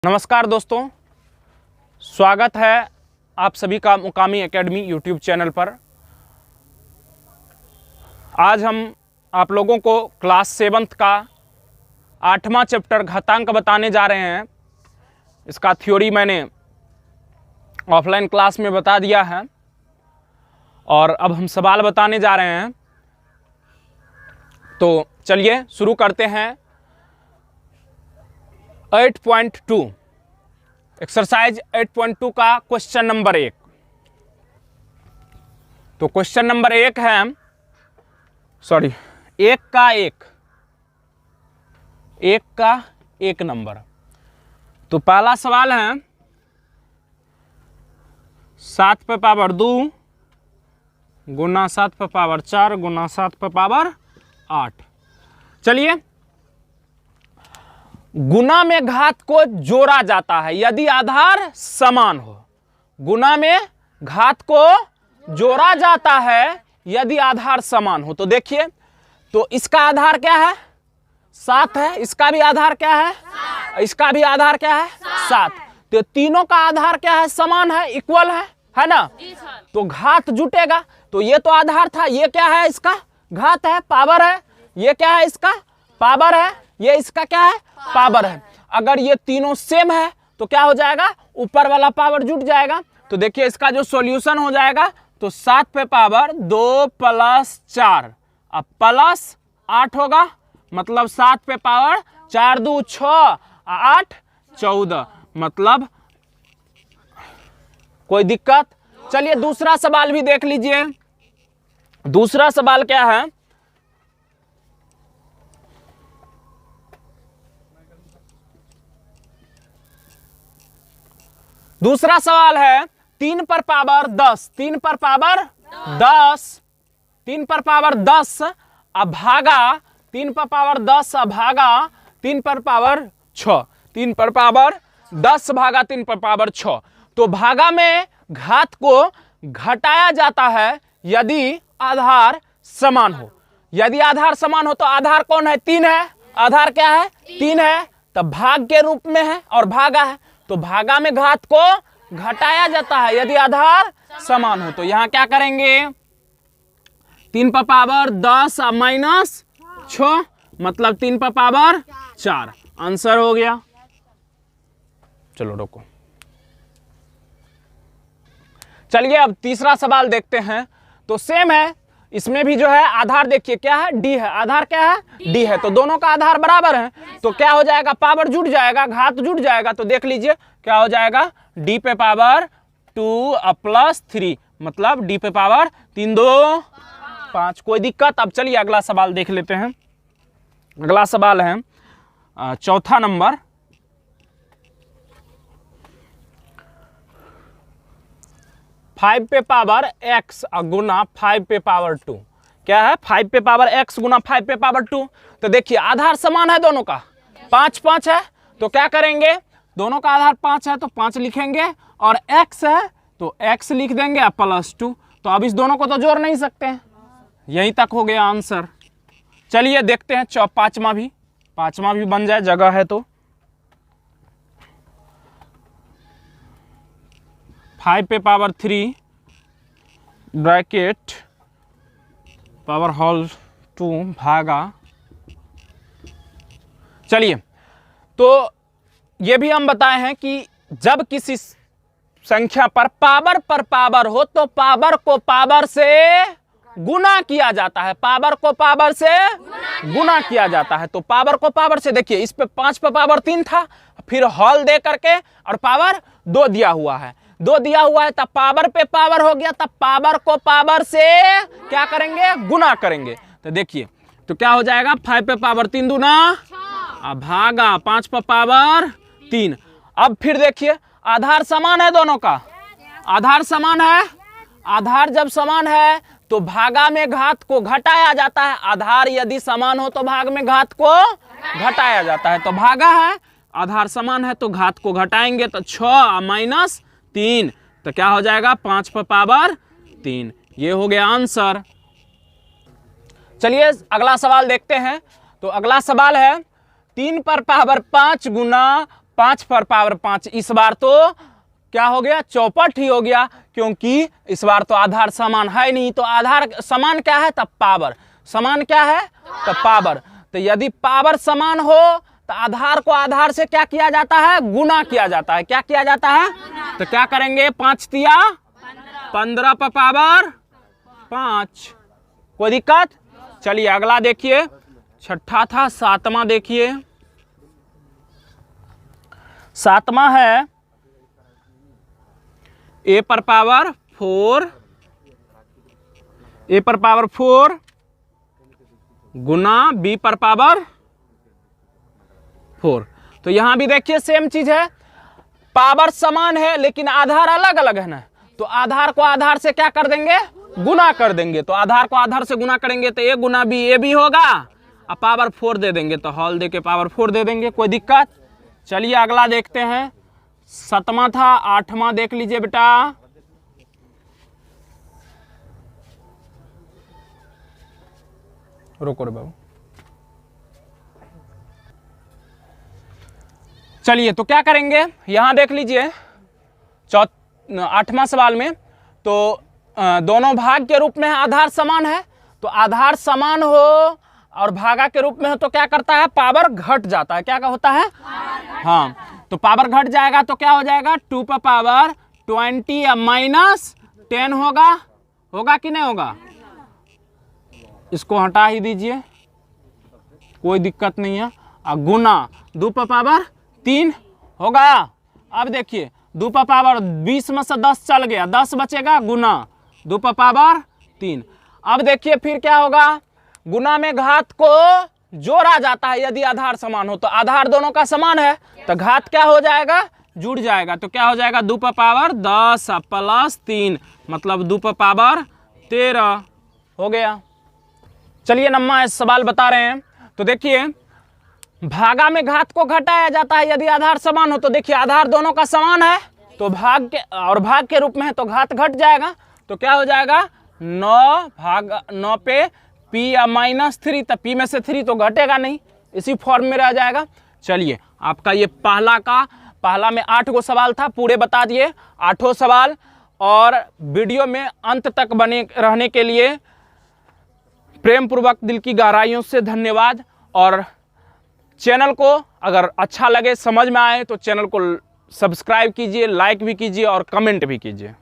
नमस्कार दोस्तों, स्वागत है आप सभी का मुकामी एकेडमी यूट्यूब चैनल पर। आज हम आप लोगों को क्लास 7th का 8वां चैप्टर घातांक बताने जा रहे हैं। इसका थ्योरी मैंने ऑफलाइन क्लास में बता दिया है और अब हम सवाल बताने जा रहे हैं। तो चलिए शुरू करते हैं। 8.2 एक्सरसाइज 8.2 का क्वेश्चन नंबर 1। तो क्वेश्चन नंबर 1 है, एक का एक नंबर। तो पहला सवाल है 7 पे पावर 2 गुना 7 पे पावर 4 गुना 7 पे पावर 8। चलिए, गुना में घात को जोड़ा जाता है यदि आधार समान हो। गुना में घात को जोड़ा जाता है यदि आधार समान हो। तो देखिए, तो इसका आधार क्या है? 7 है। इसका भी आधार क्या है? इसका भी आधार क्या है? 7। तो तीनों का आधार क्या है? समान है, इक्वल है ना? तो घात जुटेगा। तो ये तो आधार था, ये क्या है? इसका घात है, पावर है। ये क्या है? इसका पावर है। ये इसका क्या है? पावर है। अगर ये तीनों सेम है तो क्या हो जाएगा? ऊपर वाला पावर जुट जाएगा। तो देखिए, इसका जो सॉल्यूशन हो जाएगा तो 7 पे पावर 2 प्लस 4 अब प्लस 8 होगा। मतलब 7 पे पावर 4 2 6 8 14। मतलब कोई दिक्कत? चलिए दूसरा सवाल भी देख लीजिए। दूसरा सवाल क्या है? दूसरा सवाल है 3 पर पावर 10 3 पर पावर 10 3 पर पावर 10 अब भागा 3 पर पावर 10 अब भागा 3 पर पावर 6। 3 पर पावर 10 भागा 3 पर पावर 6। तो भागा में घात को घटाया जाता है यदि आधार समान हो। यदि आधार समान हो तो आधार कौन है? 3 है। आधार क्या है? 3 है। तब भाग के रूप में है और भागा है। तो भागा में घात को घटाया जाता है यदि आधार समान हो। तो यहां क्या करेंगे? 3 पर पावर 10 माइनस 6 मतलब 3 पर पावर 4। आंसर हो गया। चलो रोको। चलिए अब तीसरा सवाल देखते हैं। तो सेम है, इसमें भी जो है आधार देखिए क्या है? डी है। आधार क्या है? डी है। तो दोनों का आधार बराबर है। तो क्या हो जाएगा? पावर जुट जाएगा, घात जुट जाएगा। तो देख लीजिए क्या हो जाएगा? डी पे पावर 2 प्लस 3 मतलब डी पे पावर 3 2 5। कोई दिक्कत? अब चलिए अगला सवाल देख लेते हैं। अगला सवाल है चौथा नंबर। फाइव पे पावर x गुना 5 पे पावर 2। क्या है? 5 पे पावर x गुना 5 पे पावर 2। तो देखिए आधार समान है दोनों का, 5 5 है। तो क्या करेंगे? दोनों का आधार 5 है तो 5 लिखेंगे और x है तो x लिख देंगे प्लस 2। तो अब इस दोनों को तो जोड़ नहीं सकते हैं। यहीं तक हो गया आंसर। चलिए देखते हैं पांचवा भी बन जाए, जगह है तो। 5 पे पावर 3 ब्रैकेट पावर होल 2 भागा। चलिए, तो ये भी हम बताए हैं कि जब किसी संख्या पर पावर हो तो पावर को पावर से गुना किया जाता है। पावर को पावर से गुना किया जाता है। तो पावर को पावर से देखिए, इस पे 5 पे पावर 3 था, फिर हॉल दे करके और पावर 2 दिया हुआ है। 2 दिया हुआ है तब पावर पे पावर हो गया। तब पावर को पावर से क्या करेंगे? गुना करेंगे। तो देखिए, तो क्या हो जाएगा? 5 पे पावर 3 दूना अब भागा 5 पे पावर 3। अब फिर देखिए आधार समान है दोनों का। आधार समान है। आधार जब समान है तो भागा में घात को घटाया जाता है। आधार यदि समान हो तो भाग में घात को घटाया जाता है। तो भागा है, आधार समान है तो घात को घटाएंगे। तो 6 माइनस 3 तो क्या हो जाएगा? 5 पे पावर 3। ये हो गया आंसर। चलिए अगला सवाल देखते हैं। तो अगला सवाल है 3 पर पावर 5 गुना 5 पर पावर 5। इस बार तो क्या हो गया, चौपट ही हो गया, क्योंकि इस बार तो आधार समान है नहीं। तो आधार समान क्या है, तब पावर समान क्या है, तब पावर। तो यदि पावर समान हो तो आधार को आधार से क्या किया जाता है, गुना किया जाता है। क्या किया जाता है, तो क्या करेंगे, 5 तिया 15 पर पावर 5। कोई दिक्कत। चलिए अगला देखिए, छठा था, 7वां देखिए। 7वां है a पर पावर 4, a पर पावर 4 गुना b पर पावर 4। तो यहां भी देखिए सेम चीज है, पावर समान है लेकिन आधार अलग अलग है ना। तो आधार को आधार से क्या कर देंगे, गुना कर देंगे। तो आधार को आधार से गुना करेंगे तो a गुना b a भी होगा, और पावर 4 दे देंगे तो हॉल दे के पावर 4 दे देंगे। कोई दिक्कत। चलिए अगला देखते हैं, 7वां था, 8वां देख लीजिए बेटा। रुको रे बाबू। चलिए तो क्या करेंगे, यहां देख लीजिए 8वां सवाल में तो दोनों भाग के रूप में आधार समान है। तो आधार समान हो और भागा के रूप में हो तो क्या करता है, पावर घट जाता है। क्या होता है, हाँ, तो पावर घट जाएगा तो क्या हो जाएगा, 2 पर पावर 20 या -10 होगा। होगा कि नहीं होगा, इसको हटा ही दीजिए, कोई दिक्कत नहीं है। और गुना 2 पर पावर 3 होगा। अब देखिए 2 पर पावर 20 में से 10 चल गया, 10 बचेगा, गुना 2 पर पावर 3। अब देखिए फिर क्या होगा, गुना में घात को जोड़ा जाता है यदि आधार समान हो। तो आधार दोनों का समान है तो घात क्या हो जाएगा, जुड़ जाएगा। तो क्या हो जाएगा, 2 पर पावर 10 प्लस 3 मतलब 2 पर पावर 13 हो गया। चलिए नम्मा सवाल बता रहे हैं। तो देखिए भागा में घात को घटाया जाता है यदि आधार समान हो। तो देखिए आधार दोनों का समान है तो भाग के और भाग के रूप में है तो घात घट जाएगा। तो क्या हो जाएगा, 9 पे p या -3, तो p में से 3 तो घटेगा नहीं, इसी फॉर्म में रह जाएगा। चलिए आपका ये पहला में 8 गो सवाल था, पूरे बता दिए 8 सवाल। और वीडियो में अंत तक बने रहने के लिए प्रेम पूर्वक दिल की गहराइयों से धन्यवाद। और चैनल को अगर अच्छा लगे, समझ में आए तो चैनल को सब्सक्राइब कीजिए, लाइक भी कीजिए और कमेंट भी कीजिए।